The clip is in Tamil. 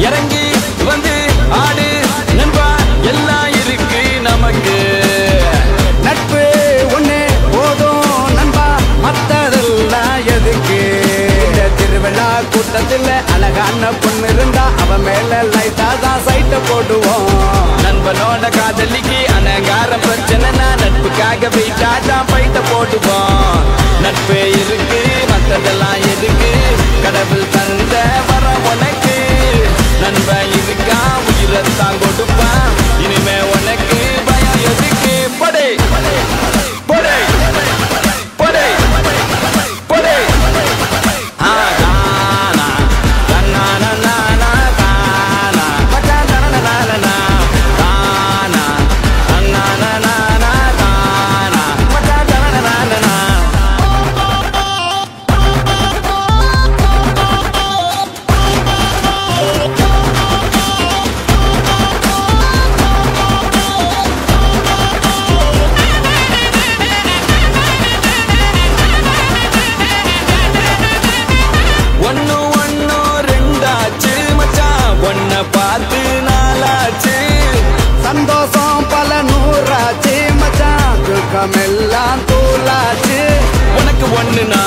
இறங்கி வந்து ஆடு நண்பா எல்லாம் இருக்கு நமக்கு நட்பு ஒண்ணு போதும் நண்பா மத்ததெல்லாம் எதுக்கு இந்த திருவிழா கூட்டத்தில் அழகான பொண்ணு இருந்தா அவ மேல லைட்டா தான் சைட்ட போடுவோம் நண்பனோட காதலிக்கு அனகார பிரச்சனைனா நட்புக்காக வீட்டாதான் பைட்ட போடுவோம் நட்பு இருக்கு மத்ததெல்லாம் எதுக்கு கடவுள் தந்த வர உனக்கு நண்பன் இருக்கா உயிரத்தான் கொடுப்பான் இனிமே உனக்கு பயம் எதுக்கு படை படை படை படை பார்த்து நாளாச்சு சந்தோஷம் பல நூறாச்சு மச்சான் துக்கமெல்லாம் தூளாச்சு உனக்கு ஒண்ணுனா